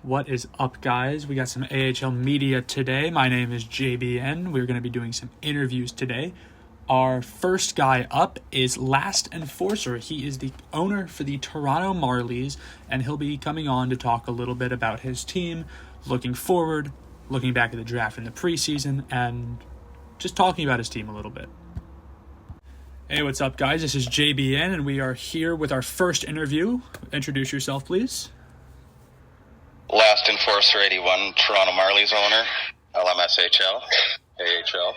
What is up, guys? We got some AHL media today. My name is JBN. We're going to be doing some interviews today. Our first guy up is Last Enforcer. He is the owner for the Toronto Marlies, and he'll be coming on to talk a little bit about his team, looking forward, looking back at the draft in the preseason, and just talking about his team a little bit. Hey, what's up, guys? This is JBN, and we are here with our first interview. Introduce yourself, please. Last Enforcer 81, Toronto Marlies owner, LMSHL, AHL.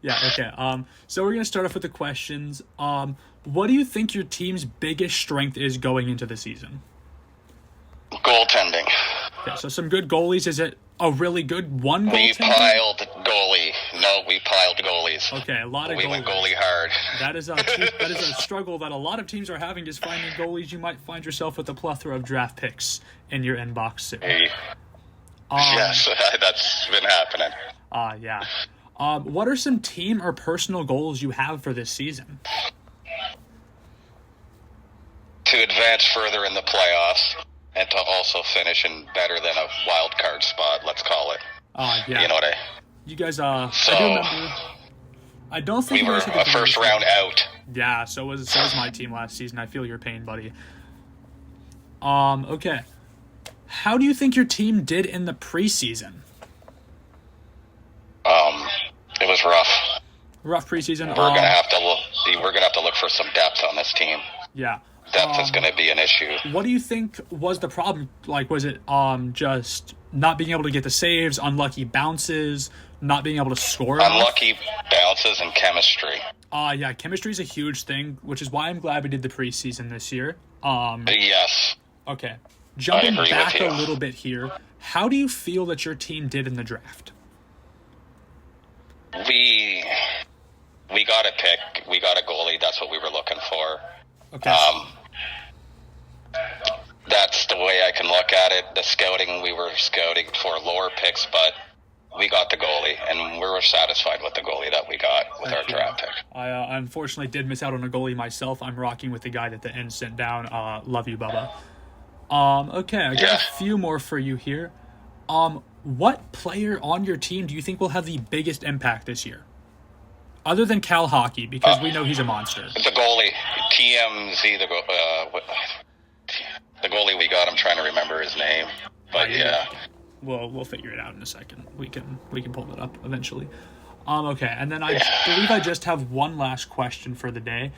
Yeah, okay. So we're going to start off with the questions. What do you think your team's biggest strength is going into the season? Goaltending. Yeah, so some good goalies. Is it a really good one We goaltender? piled goalie. No, we piled goalies. Okay, a lot of We goalies. went goalie hard. That is a struggle that a lot of teams are having, is finding goalies. You might find yourself with a plethora of draft picks in your inbox soon. Yes, that's been happening. Yeah. What are some team or personal goals you have for this season? To advance further in the playoffs and to also finish in better than a wild card spot, let's call it. Yeah. You know what You guys, So, I do remember. I don't think we you were guys had the a first greatest round out. Yeah, so was my team last season. I feel your pain, buddy. Okay. How do you think your team did in the preseason? It was rough. Rough preseason. We're gonna have to look for some depth on this team. Yeah. Depth is gonna be an issue. What do you think was the problem? Like, was it just not being able to get the saves, unlucky bounces, not being able to score enough? Unlucky bounces and chemistry. Yeah, chemistry is a huge thing, which is why I'm glad we did the preseason this year. Yes. Okay. Jumping agree back with you. a little bit here, how do you feel that your team did in the draft? We got a pick. We got a goalie. That's what we were looking for. Okay. That's the way I can look at it. The scouting, we were scouting for lower picks, but we got the goalie, and we were satisfied with the goalie that we got with our draft pick. I unfortunately did miss out on a goalie myself. I'm rocking with the guy that the Ends sent down. Love you, Bubba. Okay, I got a few more for you here. What player on your team do you think will have the biggest impact this year? Other than Cal Hockey, because we know he's a monster. The goalie, TMZ, the goalie we got. I'm trying to remember his name, but yeah. We'll figure it out in a second. We can pull that up eventually. Okay, and then I believe I just have one last question for the day.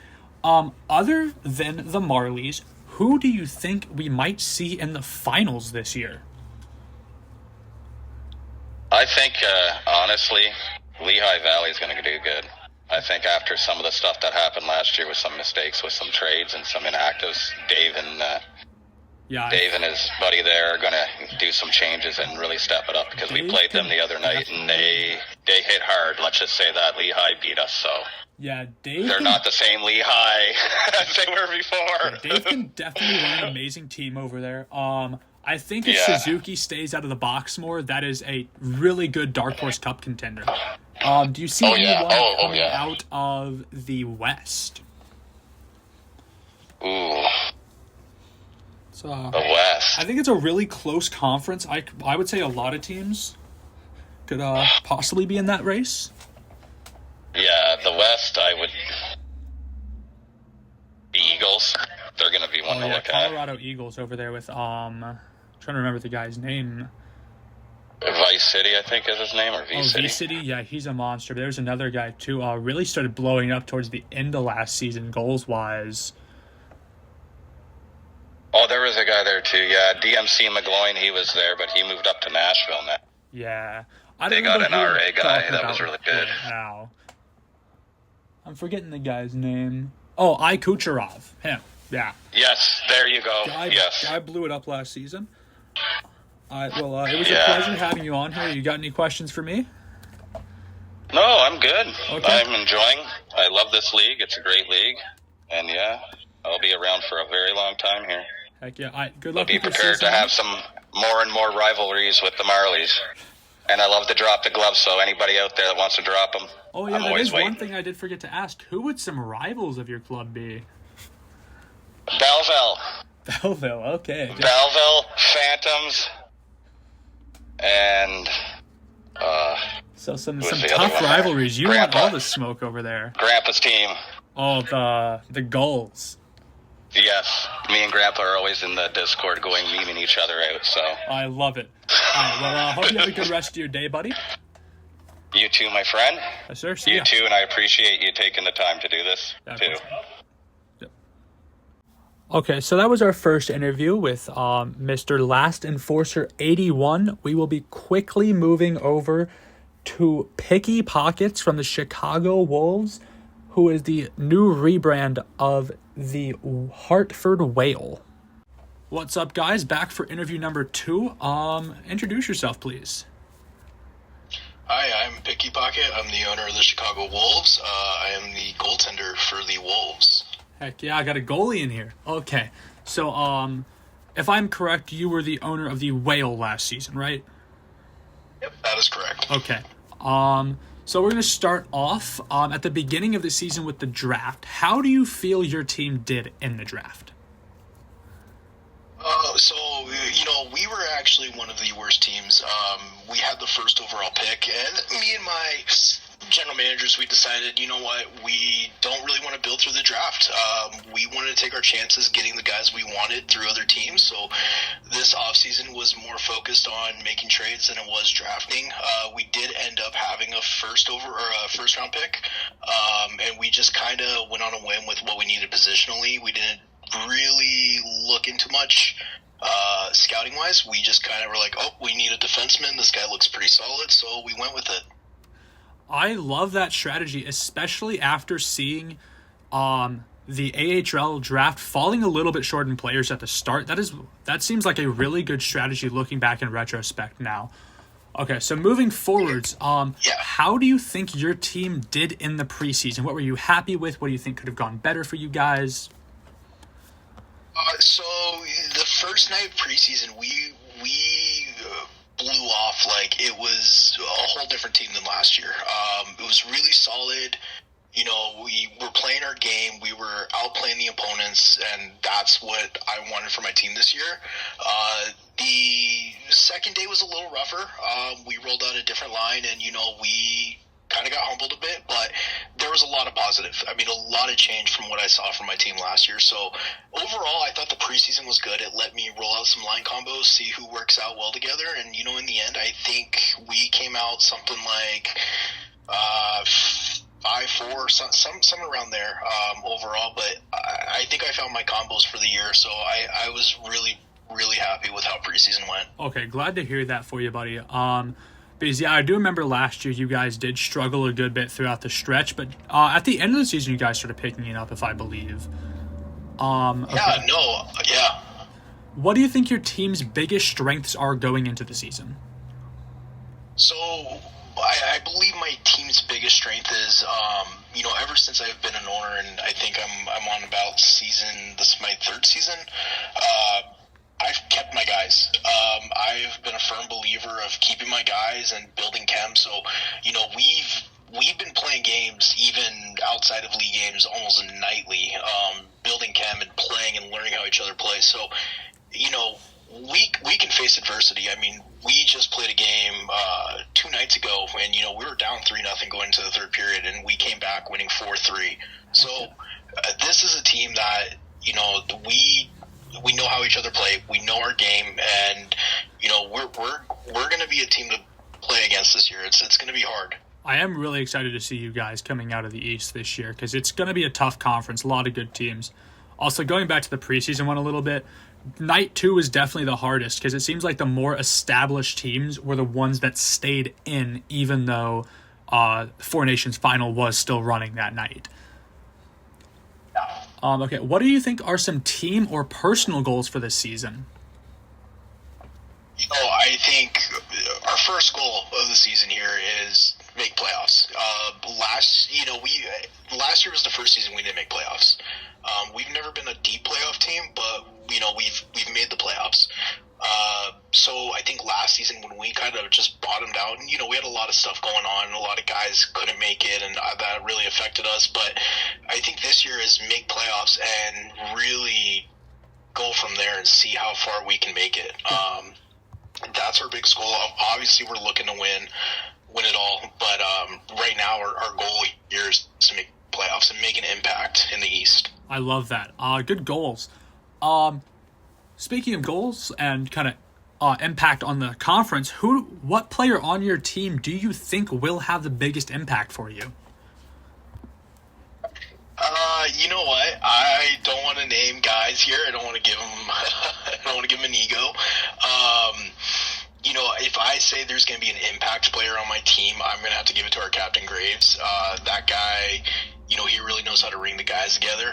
Other than the Marlies, who do you think we might see in the finals this year? I think, honestly, Lehigh Valley is going to do good. I think after some of the stuff that happened last year with some mistakes, with some trades and some inactives, Dave and his buddy there are going to do some changes and really step it up, because we played them the other night and they hit hard. Let's just say that Lehigh beat us, so yeah, they're not the same Lehigh as they were before. Yeah, Dave can definitely run an amazing team over there. I think if Suzuki stays out of the box more, that is a really good Dark Horse Cup contender. Do you see anyone coming out of the West? Ooh. So, the West. I think it's a really close conference. I would say a lot of teams could possibly be in that race. Yeah, the West, I would... The Eagles, they're going to be one to look Colorado Eagles over there with, trying to remember the guy's name. Vice City, I think is his name, or V-City. V-City, yeah, he's a monster. There's another guy, too, really started blowing up towards the end of last season, goals-wise. Oh, there was a guy there, too, yeah. DMC McGloin, he was there, but he moved up to Nashville now. Yeah. They got an RA guy that was really good. Now. I'm forgetting the guy's name. Oh, Kucherov. Him. Yeah. Yes, there you go. Guy blew it up last season. It was a pleasure having you on here. You got any questions for me? No, I'm good. Okay. I'm enjoying. I love this league. It's a great league. And yeah, I'll be around for a very long time here. Heck yeah. Good luck Be with your prepared season. to have some more and more rivalries with the Marlies. And I love to drop the gloves, so anybody out there that wants to drop them, oh yeah, I'm that always is waiting. one thing I did forget to ask. Who would some rivals of your club be? Lmsahl. Belleville, okay. Belleville, Phantoms, and So some who's the tough other one? rivalries. You want Grandpa. all the smoke over there. Grandpa's team. Oh, the Gulls. Yes, me and Grandpa are always in the Discord going memeing each other out, so. I love it. All right, well, I hope you have a good rest of your day, buddy. You too, my friend. Yes, sir. See You ya. too, and I appreciate you taking the time to do this, Yeah, of too. course. Yep. Okay, so that was our first interview with Mr. Last Enforcer 81. We will be quickly moving over to Picky Pockets from the Chicago Wolves, who is the new rebrand of the Hartford Whale. What's up, guys? Back for interview number 2. Introduce yourself, please. Hi, I'm Picky Pocket. I'm the owner of the Chicago Wolves. I am the goaltender for the Wolves. Heck yeah, I got a goalie in here. Okay, so if I'm correct, you were the owner of the Whale last season, right? Yep, that is correct. Okay. So we're going to start off at the beginning of the season with the draft. How do you feel your team did in the draft? We were actually one of the worst teams. We had the first overall pick, and me and my general managers, we decided, you know what, we don't really want to build through the draft. We wanted to take our chances getting the guys we wanted through other teams, so this offseason was more focused on making trades than it was drafting. We did end up having a first round pick, and we just kind of went on a whim with what we needed positionally. We didn't really look into much scouting wise. We just kind of were like, oh, we need a defenseman. This guy looks pretty solid, so we went with it. I love that strategy, especially after seeing the AHL draft falling a little bit short in players at the start. That seems like a really good strategy looking back in retrospect now. Okay, so moving forwards, how do you think your team did in the preseason? What were you happy with? What do you think could have gone better for you guys? So the first night of preseason, we blew off like it was a whole different team than last year. It was really solid. You know, we were playing our game. We were outplaying the opponents, and that's what I wanted for my team this year. The second day was a little rougher. We rolled out a different line, and, we kind of got humbled a bit, but there was a lot of positive. I mean, a lot of change from what I saw from my team last year. So overall, I thought the preseason was good. It let me roll out some line combos, see who works out well together. And, in the end, I think we came out something like 5-4, something around there overall. But I think I found my combos for the year. So I was really, really happy with how preseason went. Okay, glad to hear that for you, buddy. Because, I do remember last year you guys did struggle a good bit throughout the stretch, but at the end of the season you guys started picking it up, if I believe. Okay. Yeah. What do you think your team's biggest strengths are going into the season? So I believe my team's biggest strength is, ever since I've been an owner, and I think I'm on about this is my third season, I've kept my guys. I've been a firm believer of keeping my guys and building chem. So, we've been playing games even outside of league games almost nightly, building chem and playing and learning how each other plays. So, we can face adversity. I mean, we just played a game 2 nights ago, and we were down 3-0 going into the third period, and we came back winning 4-3. So this is a team that we know how each other play. We know our game, and we're going to be a team to play against this year. It's going to be hard. I am really excited to see you guys coming out of the East this year because it's going to be a tough conference, a lot of good teams. Also, going back to the preseason one a little bit, night 2 was definitely the hardest because it seems like the more established teams were the ones that stayed in, even though Four Nations final was still running that night. Okay, what do you think are some team or personal goals for this season? I think our first goal of the season here is make playoffs. Last year was the first season we didn't make playoffs. We've never been a deep playoff team, but we've made the playoffs. So I think last season when we kind of just bottomed out, and we had a lot of stuff going on, and a lot of guys couldn't make it, and that really affected us. But I think this year is make playoffs and really go from there and see how far we can make it. That's our biggest goal. Obviously, we're looking to win it all, but right now our goal here is to make playoffs and make an impact in the East. I love that. Good goals. Speaking of goals and kind of impact on the conference, what player on your team do you think will have the biggest impact for you? You know what? I don't want to name guys here. I don't want to give them. I don't want to give them an ego. If I say there's going to be an impact player on my team, I'm going to have to give it to our captain Graves. That guy, he really knows how to ring the guys together.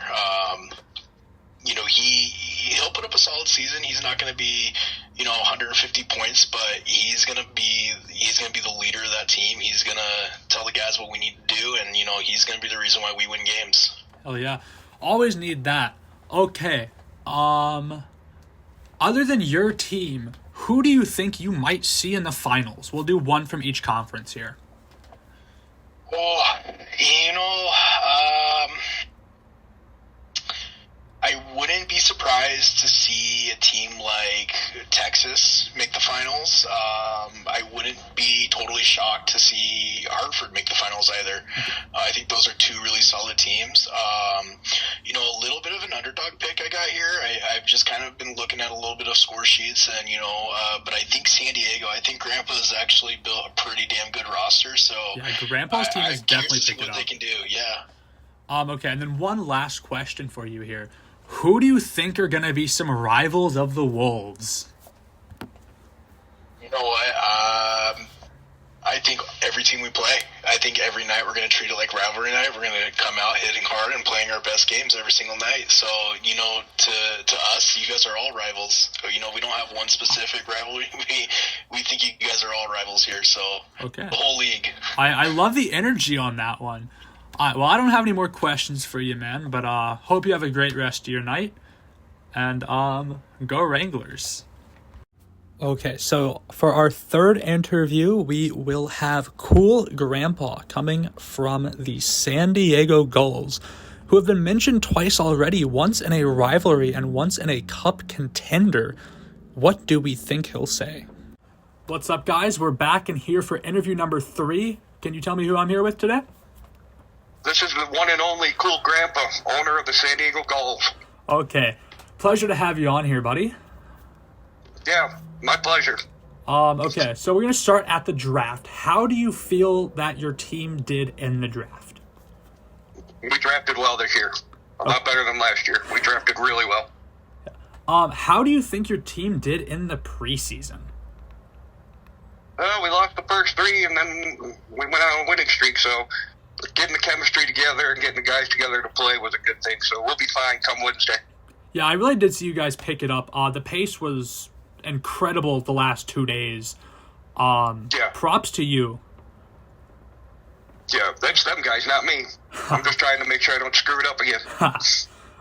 He'll put up a solid season. He's not going to be, 150 points, but he's going to be the leader of that team. He's going to tell the guys what we need to do, and he's going to be the reason why we win games. Hell yeah. Always need that. Okay. Other than your team, who do you think you might see in the finals? We'll do one from each conference here. I wouldn't be surprised to see a team like Texas make the finals. I wouldn't be totally shocked to see Hartford make the finals either. I think those are two really solid teams. A little bit of an underdog pick I got here. I've just kind of been looking at a little bit of score sheets, and but I think San Diego. I think Grandpa's actually built a pretty damn good roster. So yeah, Grandpa's team has definitely picked it up. They can do, yeah. Okay, and then one last question for you here. Who do you think are going to be some rivals of the Wolves? You know what? I think every team we play, I think every night we're going to treat it like rivalry night. We're going to come out hitting hard and playing our best games every single night. So, to us, you guys are all rivals. We don't have one specific rivalry. We think you guys are all rivals here. So, okay. The whole league. I love the energy on that one. Well, I don't have any more questions for you, man, but hope you have a great rest of your night, and go Wranglers. Okay, so for our third interview, we will have Cool Grandpa coming from the San Diego Gulls, who have been mentioned twice already, once in a rivalry and once in a cup contender. What do we think he'll say? What's up, guys? We're back and here for interview number 3. Can you tell me who I'm here with today? This is the one and only Cool Grandpa, owner of the San Diego Gulls. Okay. Pleasure to have you on here, buddy. Yeah, my pleasure. Okay, so we're going to start at the draft. How do you feel that your team did in the draft? We drafted well this year. A lot better than last year. We drafted really well. How do you think your team did in the preseason? We lost the first 3, and then we went on a winning streak, so getting the chemistry together and getting the guys together to play was a good thing, so we'll be fine come Wednesday. Yeah, I really did see you guys pick it up. The pace was incredible the last 2 days. Yeah. Props to you. Yeah, that's them guys, not me. I'm just trying to make sure I don't screw it up again.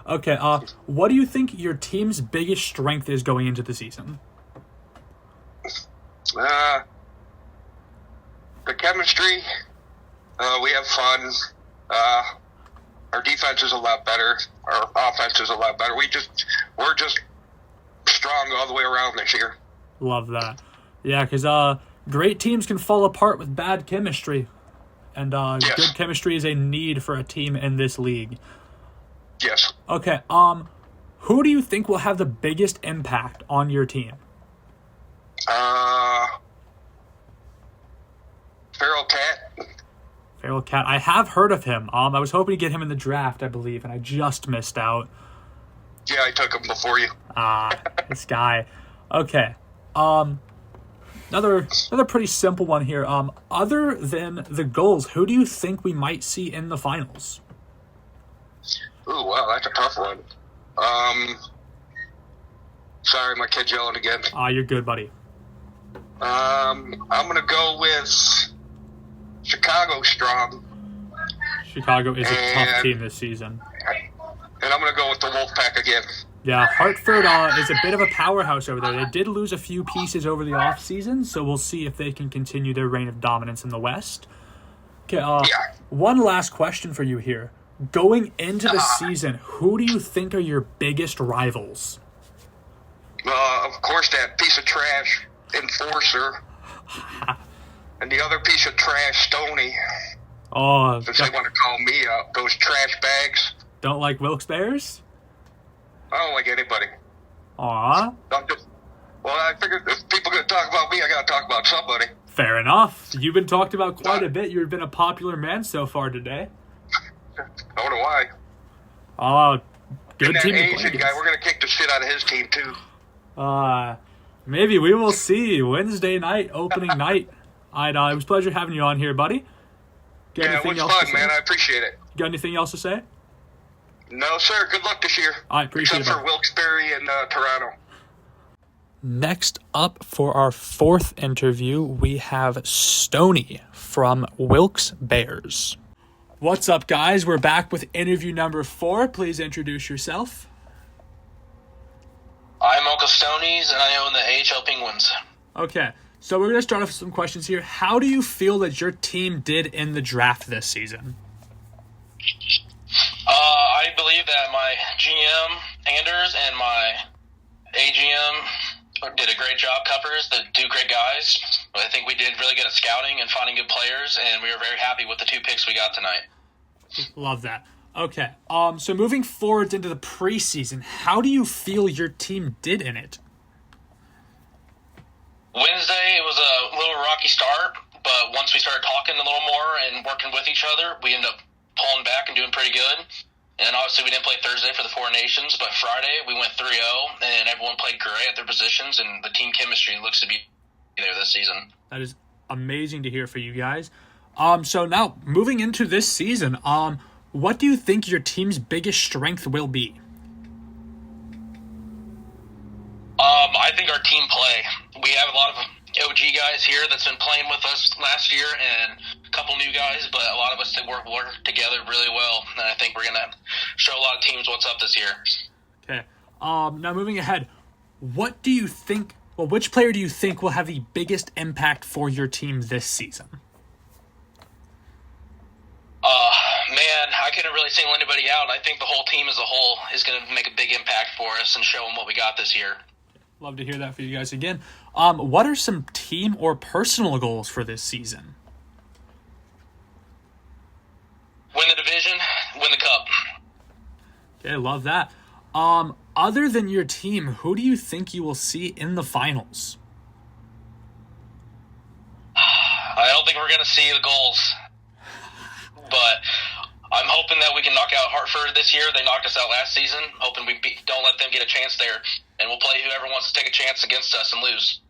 Okay, what do you think your team's biggest strength is going into the season? The chemistry. We have fun. Our defense is a lot better. Our offense is a lot better. We're just strong all the way around this year. Love that. Yeah, because great teams can fall apart with bad chemistry. And yes. Good chemistry is a need for a team in this league. Yes. Okay, who do you think will have the biggest impact on your team? Feral Cat. I have heard of him. I was hoping to get him in the draft, I believe, and I just missed out. Yeah, I took him before you. This guy. Okay. Another pretty simple one here. Other than the Gulls, who do you think we might see in the finals? Ooh, wow, that's a tough one. Sorry, my kid's yelling again. You're good, buddy. I'm gonna go with Chicago strong. Chicago is a tough team this season. And I'm going to go with the Wolfpack again. Yeah, Hartford is a bit of a powerhouse over there. They did lose a few pieces over the offseason, so we'll see if they can continue their reign of dominance in the West. Okay, One last question for you here. Going into the season, who do you think are your biggest rivals? Of course, that piece of trash, Enforcer. And the other piece of trash, Stoney. Oh, Since they want to call me up. Those trash bags. don't like Wilkes Bears? I don't like anybody. Aw, Well, I figured if people are going to talk about me, I got to talk about somebody. fair enough. You've been talked about quite a bit. You've been a popular man so far today. I wonder why. Oh, good And that team to play Asian guy, against. we're going to kick the shit out of his team, too. Maybe we will see Wednesday night, opening night. It was a pleasure having you on here, buddy. Got Yeah, it anything was else to fun, say? man. I appreciate it. Got anything else to say? No, sir. Good luck this year. I appreciate Except it. for Wilkes-Barre and Toronto. Next up for our fourth interview, we have Stoney from Wilkes Bears. What's up, guys? We're back with interview number 4. Please introduce yourself. I'm Uncle Stoney's, and I own the AHL Penguins. Okay, so we're going to start off with some questions here. How do you feel that your team did in the draft this season? I believe that my GM, Anders, and my AGM did a great job, Cuppers. They're two great guys. I think we did really good at scouting and finding good players, and we were very happy with the 2 picks we got tonight. Love that. Okay, so moving forward into the preseason, how do you feel your team did in it? Wednesday, it was a little rocky start, but once we started talking a little more and working with each other, we ended up pulling back and doing pretty good. And obviously we didn't play Thursday for the Four Nations, but Friday we went 3-0, and everyone played great at their positions, and the team chemistry looks to be there this season. That is amazing to hear for you guys. So now, moving into this season, what do you think your team's biggest strength will be? I think our team play. We have a lot of OG guys here that's been playing with us last year, and a couple new guys, but a lot of us that work together really well, and I think we're going to show a lot of teams what's up this year. Okay. Now moving ahead, what do you think? Well, which player do you think will have the biggest impact for your team this season? Man, I couldn't really single anybody out. I think the whole team as a whole is going to make a big impact for us and show them what we got this year. Love to hear that for you guys again. What are some team or personal goals for this season? Win the division, win the cup. Okay, love that. Other than your team, who do you think you will see in the finals? I don't think we're going to see the goals, but I'm hoping that we can knock out Hartford this year. They knocked us out last season. Hoping we don't let them get a chance there, and we'll play whoever wants to take a chance against us and lose.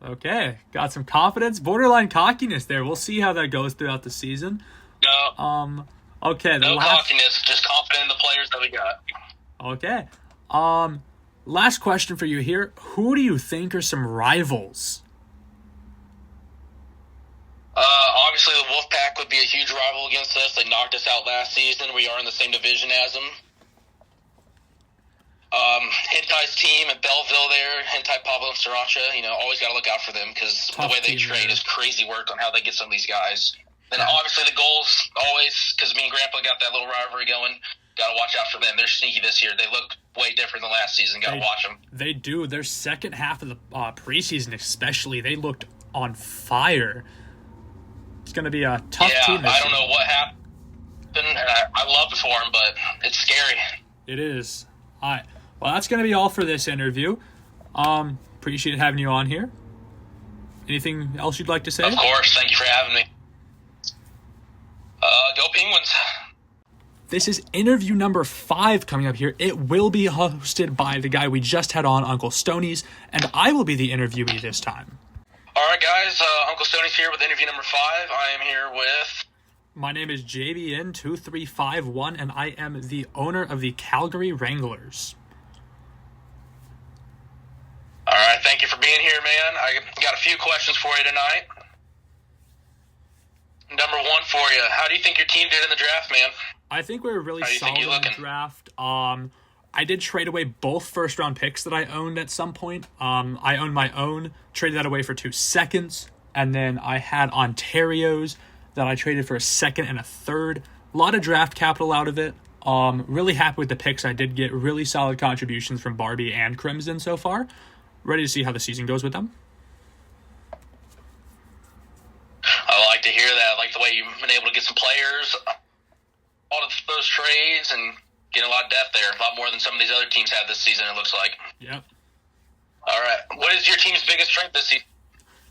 Okay, got some confidence, borderline cockiness there. We'll see how that goes throughout the season. No, Okay, no cockiness, just confident in the players that we got. Okay. Last question for you here. Who do you think are some rivals? Obviously, the Wolfpack would be a huge rival against us. They knocked us out last season. We are in the same division as them. Hentai's team at Belleville there, Hentai Pablo and Sriracha, always got to look out for them because the way they trade is crazy work on how they get some of these guys. Then obviously the goals, always, because me and Grandpa got that little rivalry going, got to watch out for them. They're sneaky this year. They look way different than last season. Got to watch them. They do. Their second half of the preseason especially, they looked on fire. It's going to be a tough team this I don't know what happened. And I love it for them, but it's scary. It is. All right. Well, that's going to be all for this interview. Appreciate having you on here. Anything else you'd like to say? Of course. Thank you for having me. Go Penguins. This is interview number 5 coming up here. It will be hosted by the guy we just had on, Uncle Stoney's, and I will be the interviewee this time. All right, guys. Uncle Stoney's here with interview number 5. I am here with... My name is JBN2351, and I am the owner of the Calgary Wranglers. All right, thank you for being here, man. I got a few questions for you tonight. Number 1 for you. How do you think your team did in the draft, man? I think we were really solid in the draft. I did trade away both first-round picks that I owned at some point. I owned my own, traded that away for 2 seconds, and then I had Ontario's that I traded for a second and a third. A lot of draft capital out of it. Really happy with the picks. I did get really solid contributions from Barbie and Crimson so far. Ready to see how the season goes with them. I like to hear that. I like the way you've been able to get some players, all of those trades, and get a lot of depth there. A lot more than some of these other teams have this season, it looks like. Yep. All right. What is your team's biggest strength this season?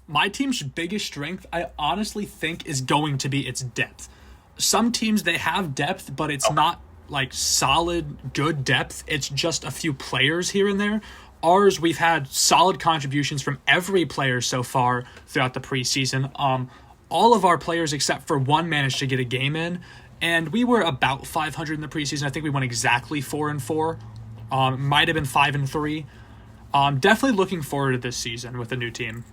My team's biggest strength, I honestly think, is going to be its depth. Some teams, they have depth, but it's not like solid, good depth. It's just a few players here and there. Ours, we've had solid contributions from every player so far throughout the preseason. All of our players except for one managed to get a game in, and we were about 500 in the preseason. I think we went exactly 4-4. Might have been 5-3. Definitely looking forward to this season with a new team.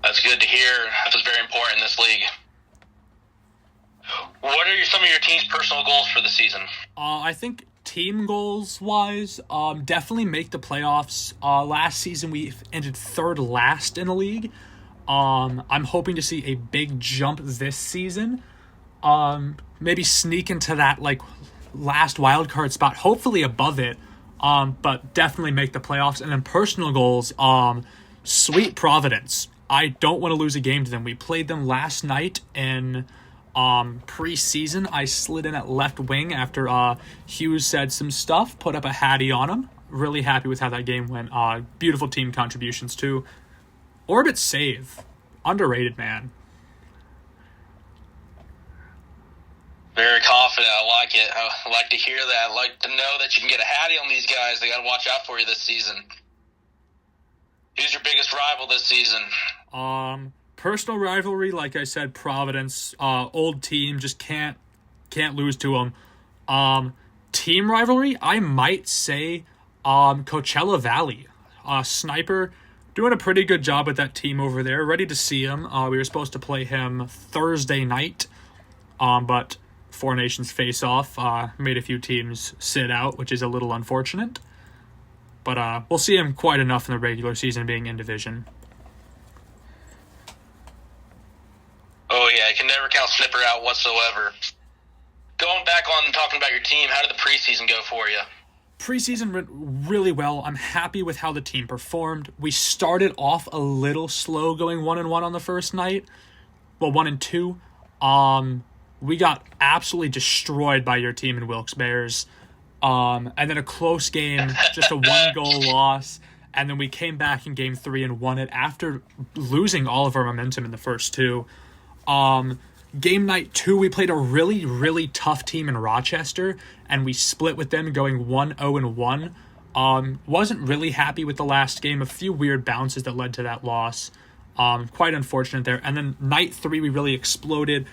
That's good to hear. That was very important in this league. What are some of your team's personal goals for the season? I think team goals-wise, definitely make the playoffs. Last season, we ended third last in the league. I'm hoping to see a big jump this season. Maybe sneak into that last wild card spot, hopefully above it. But definitely make the playoffs. And then personal goals, sweet Providence. I don't want to lose a game to them. We played them last night in preseason. I slid in at left wing after Hughes said some stuff, put up a hattie on him. Really happy with how that game went. Beautiful team contributions too. Orbit save. Underrated, man. Very confident. I like it. I like to hear that. I like to know that you can get a hattie on these guys. They got to watch out for you this season. Who's your biggest rival this season? Personal rivalry, like I said, Providence. Old team, just can't lose to them. Team rivalry, I might say Coachella Valley. Sniper doing a pretty good job with that team over there. Ready to see him. We were supposed to play him Thursday night, but Four Nations face-off made a few teams sit out, which is a little unfortunate. But we'll see him quite enough in the regular season being in division. Oh, yeah, I can never count Snipper out whatsoever. Going back on talking about your team, how did the preseason go for you? Preseason went really well. I'm happy with how the team performed. We started off a little slow going 1-1 on the first night. Well, 1-2. We got absolutely destroyed by your team in Wilkes Bears. And then a close game, just a 1-goal loss. And then we came back in game 3 and won it after losing all of our momentum in the first two. Game night 2, we played a really, really tough team in Rochester, and we split with them going 1-0-1. Wasn't really happy with the last game. A few weird bounces that led to that loss. Quite unfortunate there. And then night 3, we really exploded.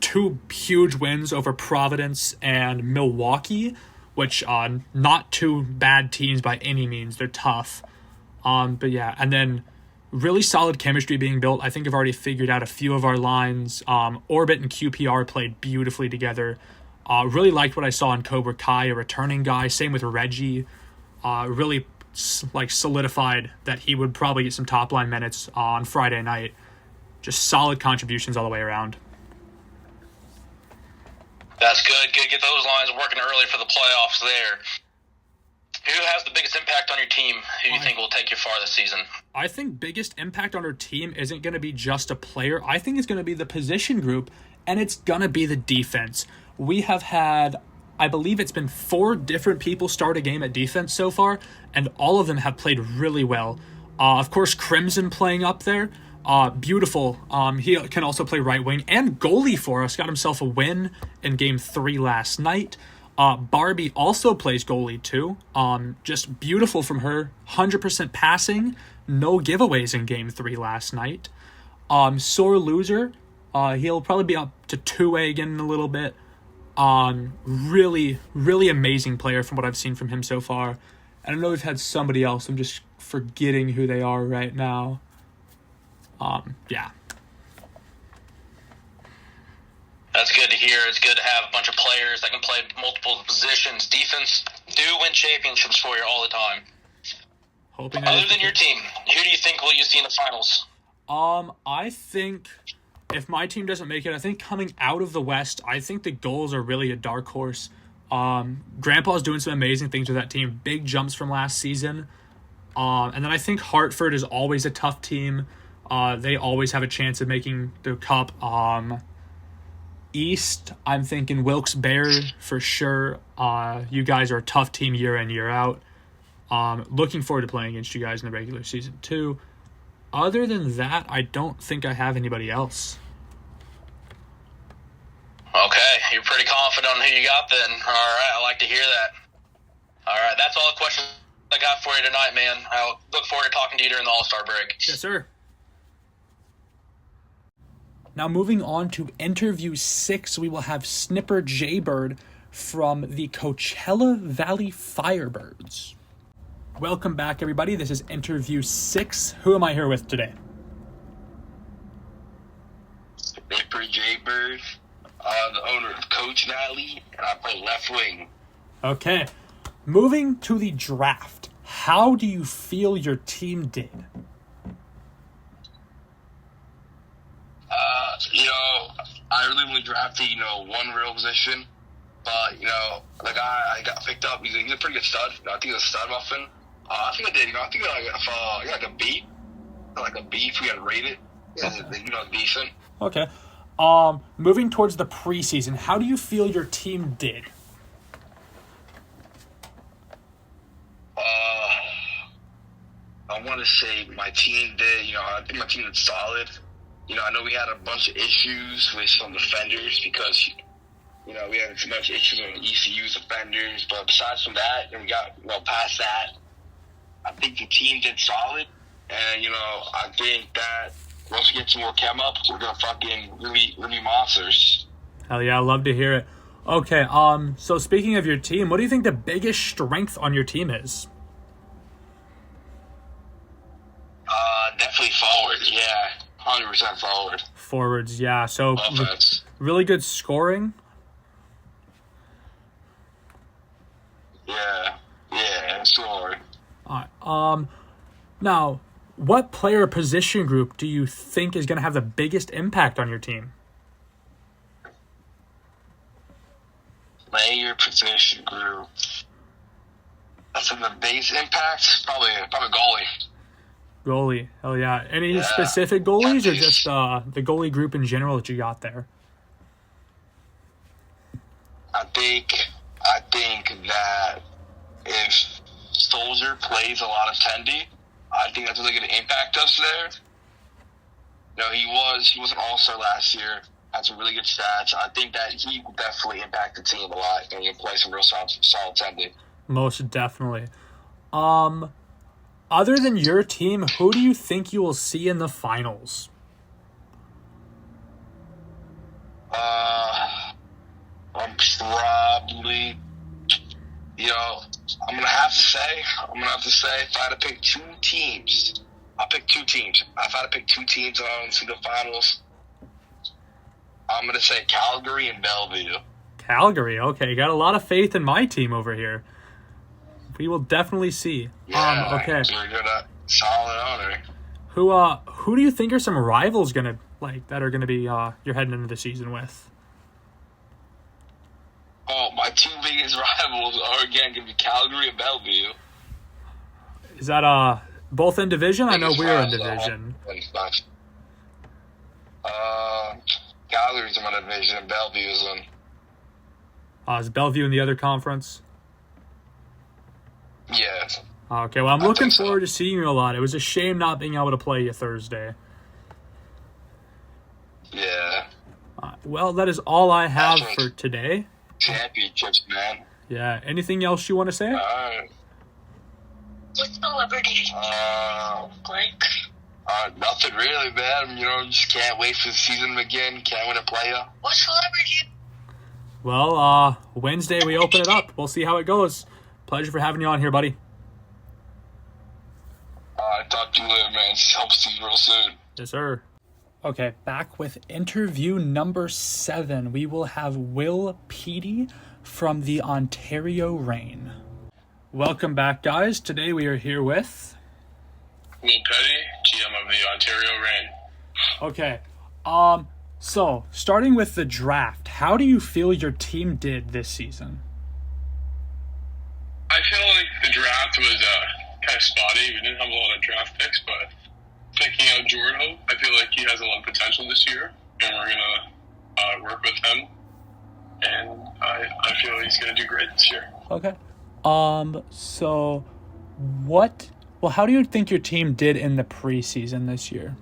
2 huge wins over Providence and Milwaukee, which not two bad teams by any means. They're tough. But yeah, and then really solid chemistry being built. I think I've already figured out a few of our lines. Orbit and QPR played beautifully together. Really liked what I saw in Cobra Kai, a returning guy. Same with Reggie. Really solidified that he would probably get some top line minutes on Friday night. Just solid contributions all the way around. That's good. Good. Get those lines working early for the playoffs there. Who has the biggest impact on your team? Who do you think will take you far this season? I think biggest impact on our team isn't going to be just a player. I think it's going to be the position group, and it's going to be the defense. We have had, I believe it's been 4 different people start a game at defense so far, and all of them have played really well. Of course, Crimson playing up there. Beautiful. He can also play right wing and goalie for us. Got himself a win in game 3 last night. Barbie also plays goalie too. Just beautiful from her. 100% passing. No giveaways in game 3 last night. Sore loser. He'll probably be up to 2A again in a little bit. Really, really amazing player from what I've seen from him so far. And I know we've had somebody else. I'm just forgetting who they are right now. Yeah. That's good to hear. It's good to have a bunch of players that can play multiple positions. Defense do win championships for you all the time. Hoping Other than your team, who do you think will you see in the finals? I think if my team doesn't make it, I think coming out of the West, I think the Gulls are really a dark horse. Grandpa's doing some amazing things with that team. Big jumps from last season. And then I think Hartford is always a tough team. They always have a chance of making the cup. East, I'm thinking Wilkes-Barre for sure. You guys are a tough team year in, year out. Looking forward to playing against you guys in the regular season too. Other than that, I don't think I have anybody else. Okay, you're pretty confident on who you got then. All right, I like to hear that. All right, that's all the questions I got for you tonight, man. I look forward to talking to you during the All-Star break. Yes, sir. Now moving on to interview 6, we will have Snipper Jaybird from the Coachella Valley Firebirds. Welcome back, everybody. This is interview 6. Who am I here with today? Snipper Jaybird, the owner of Coach Valley, and I play left wing. Okay. Moving to the draft, how do you feel your team did? I really only drafted, one real position. But, the guy I got picked up, he's a pretty good stud. I think he's a stud muffin. I think I did. I think I got like a B. Like a B if we had to rate it. Decent. Okay. Moving towards the preseason, how do you feel your team did? I want to say my team did. I think my team did solid. I know we had a bunch of issues with some defenders because, we had too much issues with ECU's defenders. But besides from that, we got, past that, I think the team did solid. And, I think that once we get some more chem up, we're going to fucking really be monsters. Hell yeah, I love to hear it. Okay, so speaking of your team, what do you think the biggest strength on your team is? Definitely forward, yeah. 100% forward. Forwards, yeah. So offense. Really good scoring. Yeah, scoring. All right. Now, what player position group do you think is going to have the biggest impact on your team? Player position group. That's the biggest impact. Probably goalie. Goalie, hell yeah. Any specific goalies or just the goalie group in general that you got there? I think that if Soldier plays a lot of Tendy, I think that's really going to impact us there. He was an all-star last year, had some really good stats. I think that he will definitely impact the team a lot, and he'll play some real solid Tendy. Most definitely. Other than your team, who do you think you will see in the finals? I'm probably, I'm gonna have to say, if I had to pick 2 teams, I'll pick 2 teams. If I had to pick 2 teams to the finals, I'm gonna say Calgary and Bellevue. Calgary, okay. Got a lot of faith in my team over here. We will definitely see. Yeah, okay. You're a solid owner. Who do you think are some rivals that are gonna be you're heading into the season with? Oh, my 2 biggest rivals are again gonna be Calgary and Bellevue. Is that both in division? I know we're in division. Calgary's in my division and Bellevue's in. Is Bellevue in the other conference? Yeah. Okay, well, I'm looking forward to seeing you a lot. It was a shame not being able to play you Thursday. Yeah. Well, that is all I have for today. Championships, man. Yeah. Anything else you want to say? What celebrity like? Nothing really, man. Just can't wait for the season to begin. Can't win a playoff. What celebrity? Well, Wednesday we open it up. We'll see how it goes. Pleasure for having you on here, buddy. Talk to you later, man. Hope to see you real soon. Yes, sir. Okay, back with interview number 7. We will have Will Peaty from the Ontario Reign. Welcome back, guys. Today we are here with... Will Petty, GM of the Ontario Reign. Okay. So, starting with the draft, how do you feel your team did this season? I feel like the draft was kind of spotty. We didn't have a lot of draft picks, but picking out Jordan, I feel like he has a lot of potential this year, and we're going to work with him. And I feel he's going to do great this year. Okay. So, how do you think your team did in the preseason this year?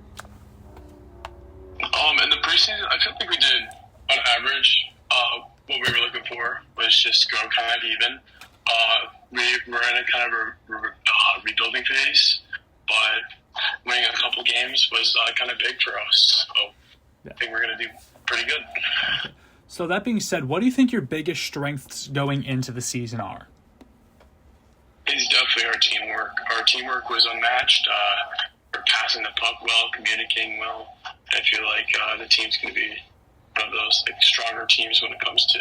In the preseason, I feel like we did, on average, what we were looking for was just go kind of even. We were in a kind of a rebuilding phase, but winning a couple games was kind of big for us. So I think we're going to do pretty good. Okay. So that being said, what do you think your biggest strengths going into the season are? It's definitely our teamwork. Our teamwork was unmatched. We're passing the puck well, communicating well. I feel like the team's going to be one of those stronger teams when it comes to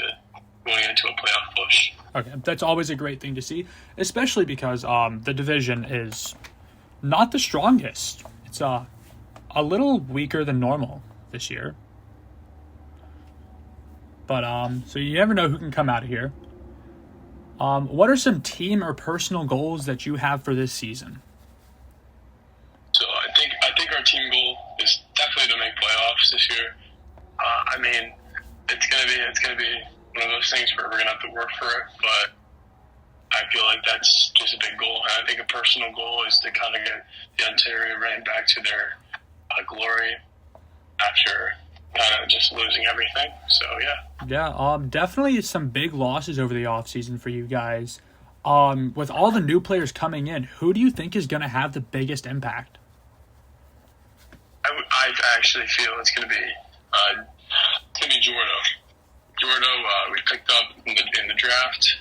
going into a playoff push. Okay, that's always a great thing to see, especially because the division is not the strongest. It's a little weaker than normal this year. But so you never know who can come out of here. What are some team or personal goals that you have for this season? So I think our team goal is definitely to make playoffs this year. I mean, it's gonna be one of those things where we're gonna have to work for it, but I feel like that's just a big goal. And I think a personal goal is to kind of get the Ontario Reign back to their glory after kind of just losing everything. So yeah. Yeah, definitely some big losses over the offseason for you guys. With all the new players coming in, who do you think is going to have the biggest impact? I actually feel it's going to be Jordo. Jordo, we picked up in the draft.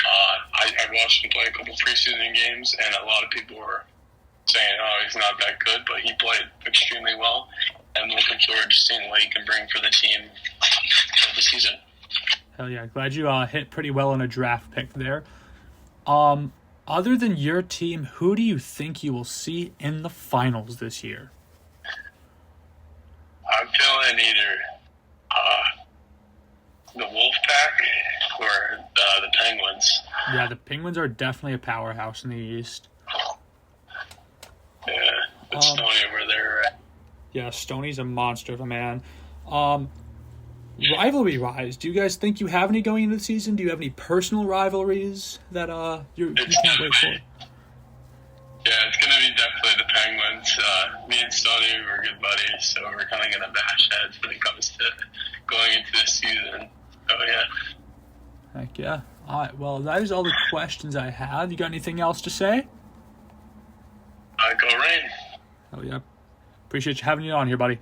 I watched him play a couple preseason games, and a lot of people were saying, "Oh, he's not that good," but he played extremely well. I'm looking forward to seeing what he can bring for the team for the season. Hell yeah, glad you hit pretty well on a draft pick there. Other than your team, who do you think you will see in the finals this year? I'm feeling either the Wolfpack or the Penguins. Yeah, the Penguins are definitely a powerhouse in the East. Yeah, it's Stoney over there. Yeah, Stoney's a monster of a man. Rivalry-wise, do you guys think you have any going into the season? Do you have any personal rivalries that you can't wait for? Yeah, it's going to be definitely the Penguins. Me and Stoney were good buddies, so we're kind of going to bash heads when it comes to going into the season. Oh, yeah. Heck yeah. All right, well, that is all the questions I have. You got anything else to say? Go Reign. Oh, yeah. Appreciate you having you on here, buddy.